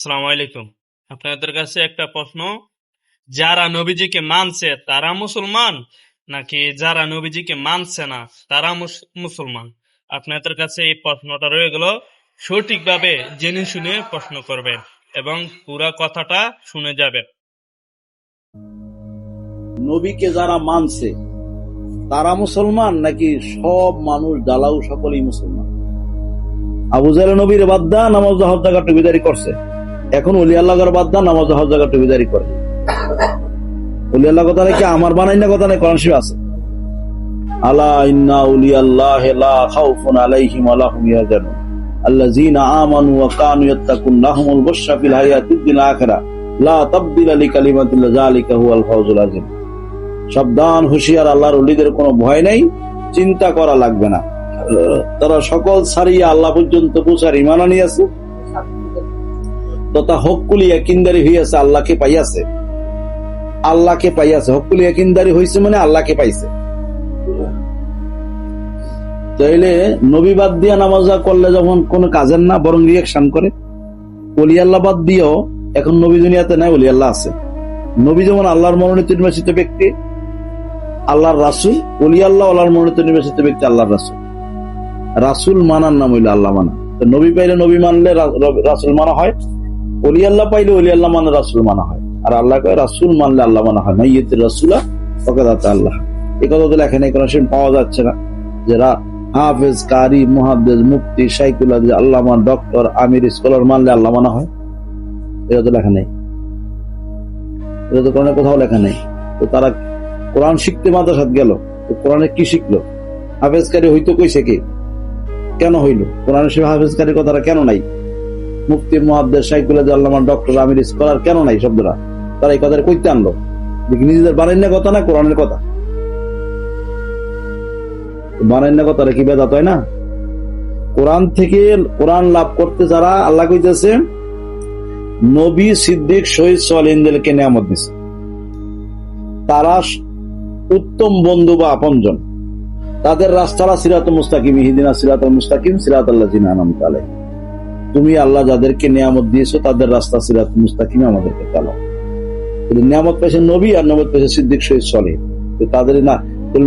আসসালামু আলাইকুম। আপনাদের কাছে একটা প্রশ্ন, যারা নবীজিকে মানছে তারা মুসলমান নাকি যারা নবীজিকে মানছে না তারা মুসলমান? আপনাদের কাছে এই প্রশ্নটা রয়ে গেল, সঠিকভাবে জেনে শুনে প্রশ্ন করবেন এবং পুরা কথাটা শুনে যাবেন। নবীকে যারা মানছে তারা মুসলমান নাকি সব মানুষ জ্বালাও সকলেই মুসলমান? আবু জাহেল নবীর বাদ দা নামাজ হজ জাকাত টুবিদারি করছে, এখন ওলি আল্লাহর বাদ দা নামাজ হজ জাকাত টুবিদারি করে। ওলি আল্লাহ কথা নাকি আমার বানাই না, কথা নাই, কোরআন শরীফে আছে। আলা ইন্না আউলিয়াল্লাহি লা খাউফুন আলাইহিম ওয়া লা হুম ইয়াহজানুন আল্লাযীনা আমানু ওয়া কানু ইয়াত্তাকুন লাহুমুল বুশরা ফিল হায়াতিদ দুনিয়া আখিরাহ লা তাবদীলা লিকালিমাতিল্লাহ যালিকা হুয়াল ফাওজুল আযীম। সাবধান, হুঁশিয়ার, আল্লাহর ওলিদের কোনো ভয় নাই, চিন্তা করা লাগবে না। তারা সকল ছাড়িয়ে আল্লাহ পর্যন্ত পৌঁছার ঈমান আনিয়াছে তথা হক্কুল ইয়াকিনদারি হইয়াছে, আল্লাহকে পাইয়াছে। আল্লাহকে পাইয়াছে, হক্কুল ইয়াকিনদারি হইছে মানে আল্লাহকে পাইছে। তাইলে নবী বাদ দিয়া নামাজ করলে যখন কোনো কাজের না, বরং রিয়াকশন করে। ওলি আল্লাহ বাদ দিয়েও এখন নবী দুনিয়াতে নাই, ওলি আল্লাহ আছে। নবী যেমন আল্লাহর মনোনীত নির্বাচিত ব্যক্তি, আল্লাহর রাসূল, ওলি আল্লাহ আল্লাহর মনোনীত নির্বাচিত ব্যক্তি, আল্লাহর রাসূল। রাসূল মানার নাম হইল আল্লাহ মানা। নবী পাইলে নবী মানলে রাসূল মানা হয়, ওলি আল্লাহ পাইলে ওলি আল্লাহ মানে রাসূল মানা হয়। আর আল্লাহ কয় রাসূল মানলে আল্লাহ মানা হয়। মাইয়াতির রাসূলা ফাকাদ আতা আল্লাহ। এই কথা তো লেখা নেই, কোন পাওয়া যাচ্ছে না যে হাফেজ, কারি, মুহাদ্দিস, মুফতি, শাইখুল হাদিস, আল্লামা, ডক্টর, আমির, স্কলার মানলে আল্লাহ মানা হয়। এটা তো লেখা নেই, এটা তো কোরআনে কোথাও লেখা নেই। তো তারা কোরআন শিখতে মাদ্রাসাত গেল, তো কোরআনে কি শিখলো? হাফেজকারী হইতো কইছে কি? কেন হইল? কোরআনে সে হাফেজকারী কথাটা কেন নাই? মুফতি, মুহাদ্দিস, শাইখুল হাদিস, আল্লামা, ডক্টর, আমির, স্কলার কেন নাই শব্দটা? তারা এই কথাটা কইতে আনলো? নিজেদের বানাইনা কথা না কোরআনের কথা? বানাইনা কথাটা কি বেদাত হয় না? কোরআন থেকে কোরআন লাভ করতে যারা, আল্লাহ কইতেছে নবী, সিদ্দিক, শহীদ, সালেহিনদেরকে নিয়ামত দিছে, তারা উত্তম বন্ধু বা আপনজন। তাদের রাস্তাটা সিরাতুল মুস্তাকিম, ইহদিনাস সিরাতাল মুস্তাকিম সিরাতাল লাযিনা আনআমতা আলাইহিম। তুমি আল্লাহ যাদেরকে নিয়ামত দিয়েছো তাদের রাস্তা সিরাতুল মুস্তাকিমে আমাদেরকে চালাও। নিয়ামত পেয়েছে নবী আর নিয়ামত পেয়েছে সিদ্দিক, শহীদ, সালেহীন। তাদের না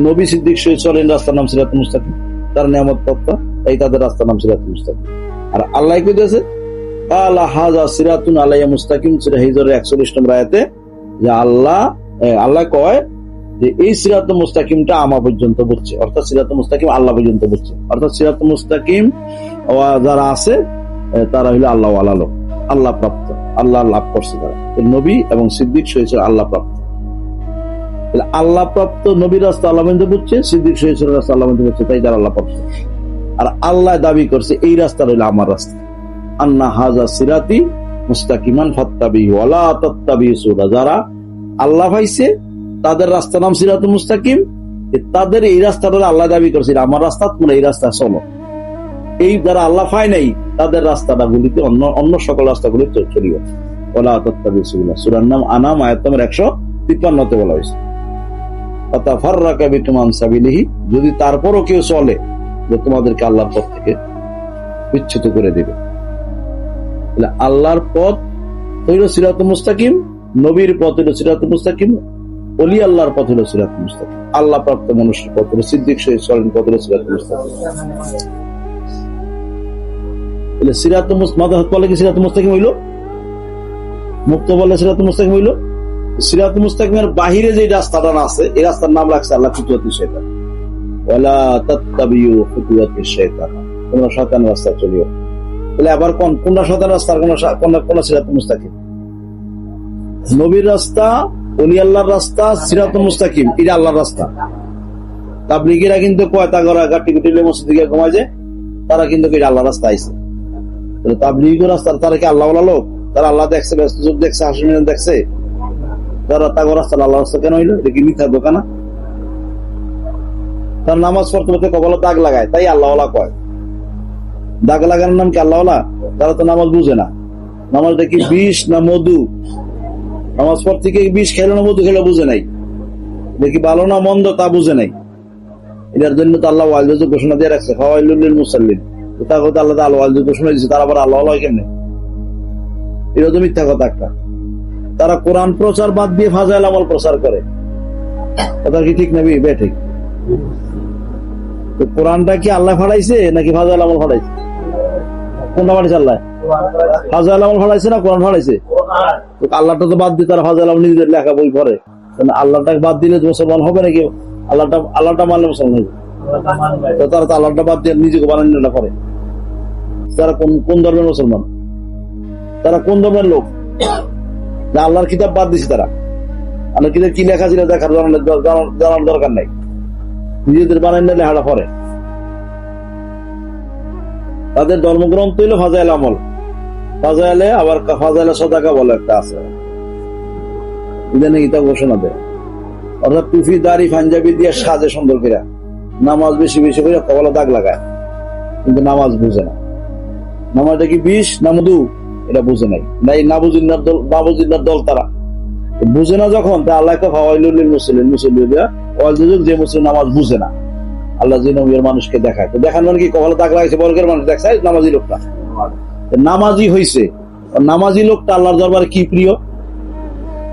নবী, সিদ্দিক, শহীদ, সালেহীন রাস্তার নাম সিরাতুল মুস্তাকিম, তার নিয়ামত প্রাপ্ত, এই তাদের রাস্তার নাম সিরাতুল মুস্তাকিম। আর আল্লাহ কইতেছে আলা হাযা সিরাতুন আলাইয়া মুস্তাকিম, সূরা হিজরের 41 নম্বর আয়াতে, যে আল্লাহ কয় যে এই সিরাতুল মুস্তাকিমটা আমার পর্যন্ত বুঝছে, অর্থাৎ সিরাতুল মুস্তাকিম আল্লাহ পর্যন্ত বুঝছে। অর্থাৎ সিরাতুল মুস্তাকিম যারা আছে তারা হইলো আল্লাহ ওয়ালা লোক, আল্লাহ প্রাপ্ত, আল্লাহ লাভ করছে তারা। নবী এবং সিদ্দিক, শহীদ আল্লাহ প্রাপ্ত। আল্লাহ প্রাপ্ত নবীর রাস্তা আল্লাহ পর্যন্ত বুঝছে, সিদ্দিক, শহীদ রাস্তা আল্লাহ পর্যন্ত বুঝছে, তাই তারা আল্লাহ প্রাপ্ত। আর আল্লাহ দাবি করছে এই রাস্তা হইলো আমার রাস্তা, আন্না হাযা সিরাতি মুস্তাকিমান ফাত্তাবিহু ওয়া লা তাত্তাবিউ সুবুলা। যারা আল্লাহ পাইছে তাদের রাস্তার নাম সিরাতুল মুস্তাকিম, তাদের এই রাস্তাটা আল্লাহ দাবি করছে আমার রাস্তা, তোমরা এই রাস্তা চলো। এই যারা আল্লাহ পায় নাই তাদের রাস্তাটা গুলিতে অন্য সকল রাস্তাগুলি চলিও। ওয়া লা তাত্তাবিউ সুবুলা, সূরার নাম আনাম, আয়াত নম্বর 153 বলা হয়েছে। ফাতাফাররাকা বিকুম আন সাবিলিহি, যদি তারপরও কেউ চলে যে তোমাদেরকে আল্লাহর পথ থেকে বিচ্যুত করে দিবে। আল্লাহর পথ হইল সিরাতুল মুস্তাকিম, নবীর পথ হইল সিরাতুল মুস্তাকিম, ওলি আল্লাহর পথ হইল সিরাতুল মুস্তাকিম, আল্লাহ প্রাপ্ত মানুষের পথ হইল সিদ্দিক, শহীদ, সালেহীন পথ হইল সিরাতুল মুস্তাকিম। সিরাতুল মুস্তাকিম বলে কি সিরাতুল মুস্তাকিম হইল? মুক্ত বলে সিরাতুল মুস্তাকিম হইল? সিরাতুল মুস্তাকিমের বাহিরে যে রাস্তাটা আছে এই রাস্তার নাম রাখছে আল্লাহ খুতুওয়াতিশ শাইতান। ওয়ালা তাত্তাবিউ খুতুওয়াতিশ শাইতান, তোমরা শয়তানের রাস্তা চলিও। তাহলে আবার কোনটা শয়তানের রাস্তা, কোন সিরাতুল মুস্তাকিম? নবীর রাস্তা, ওলি আল্লাহর রাস্তা, সিরাতুল মুস্তাকিম এটা আল্লাহর রাস্তা। তাবলীগীরা কিন্তু কয় তাগরা গাটি গুটিলে মসজিদে গিয়ে ঘুমায় যে, তারা কিন্তু এটা আল্লাহর রাস্তা আইছে। তাবলীগের রাস্তা, তারা কি আল্লাহ ওয়ালা লোক? তারা আল্লাহ দেখছে, ব্যস্ত যুগ দেখছে, হাসি মিজান দেখছে, তারা তাগর রাস্তা আল্লাহ রাস্তা কেন হইলো? এটা কি মিথ্যা দোকানা? তার নামাজ পড়তে পড়তে কপালে দাগ লাগায়, তাই আল্লাহ ওয়ালা কয়। দাগ লাগানোর নাম কি আল্লাহ ওয়ালা? তারা তো নামাজ বুঝে না। নামাজটা কি বিষ না মধু? নামাজ পড়তে কি বিষ খেলো না মধু খেলো বুঝে নাই, দেখি ভালো না মন্দ তা বুঝে নাই। এটার জন্য তো আল্লাহ ওয়াইল ঘোষণা দিয়ে রাখছে, ফাওয়াইলুল লিল মুসাল্লিন। তা কথা আল্লাহ আল্লাহ ওয়াইল ঘোষণা দিয়েছে, তারা আবার আল্লাহ ওয়ালা কেমনে? এটা তো মিথ্যা কথা একটা। তারা কোরআন প্রচার বাদ দিয়ে ফাজাইল আমল প্রচার করে, কথা কি ঠিক নাবি বে ঠিক? তো কোরআনটা কি আল্লাহ ফাড়াইছে নাকি ফাজাইল আমল ফাড়াইছে? কোনটা ফাড়াইছে আল্লাহ? ফাজাইল আমল ফাড়াইছে না কোরআন ফাড়াইছে? আল্লাহটা তো বাদ দিয়ে তারা ফাজাইল আমল নিজেদের লেখা বই পড়ে, আল্লাহটাকে বাদ দিলে মুসলমান হবে নাকি? আল্লাহটা মানলে মুসলমান হবে? তো তারা তো আল্লাহটা বাদ দিয়ে নিজেকে বানানো করে। তারা কোন ধর্মের মুসলমান? তারা কোন ধর্মের লোক? না আল্লাহর কিতাব বাদ দিছে তারা। আল্লাহর কিতাব কি লেখা ছিল দেখার জানার দরকার নাই, নিজেদের বানানো লেখাটা পড়ে। তাদের ধর্মগ্রন্থ হইল ফাজাইল আমল। ফাজাইলে আবার ফাজাইলে সদাকা বলে একটা আছে, ইদানে গীতা ঘোষণা দেয়। অর্থাৎ টুফি দাড়ি পাঞ্জাবি দিয়ে সাজে সুন্দর করে, নামাজ বেশি বেশি করে কপালে দাগ লাগায়, কিন্তু নামাজ বুঝে না। নামাজটা কি বিষ না মধু এটা বুঝে নাই। নাই নাবুজিনার দল তারা বুঝে না যখন, তা আল্লাহ যে মুসলিম নামাজ বুঝে না, আল্লাহ যে নবীর মানুষকে দেখায়। তো দেখান মানে কি কপালে দাগ লাগাইছে, বর্গের মানুষ দেখছে নামাজি লোকটা নামাজি হয়েছে। নামাজি লোকটা আল্লাহর দরবারে কি প্রিয়?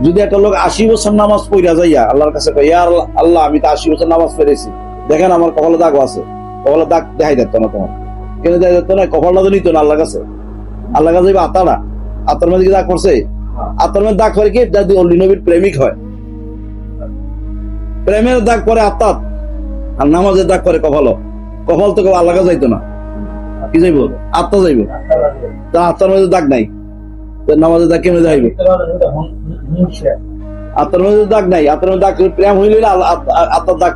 যদি একটা লোক 80 বছর নামাজ পড়া যাইয়া আল্লাহর কাছে কয়, ইয়া আল্লাহ আমি তো 80 বছর নামাজ পড়েছি, দেখেন আমার কপালে দাগ আছে, কপালে দাগ দেখাই দিত না, তোমার কেন দেখাই দিত না? কপালটা তো নিত না আল্লাহর কাছে। আল্লাহর কাছে আতাটা আত্মার মধ্যে দাগ পড়ছে, আত্মার মধ্যে দাগ পরে কি যদি অলি নবীর প্রেমিক হয়, প্রেমের দাগ পরে আত্মাত, আর নামাজের দাগ পরে কপাল। কপাল তো আল্লাহর কাছে যাইতো না, কি যাইব? আত্মা যাইব। তা আত্মার মধ্যে দাগ নাই, নামাজের দাগ কেমনে যাইবে? আত্মার মধ্যে দাগ নাই, আত্মার মধ্যে দাগ প্রেম হইলে আত্মার দাগ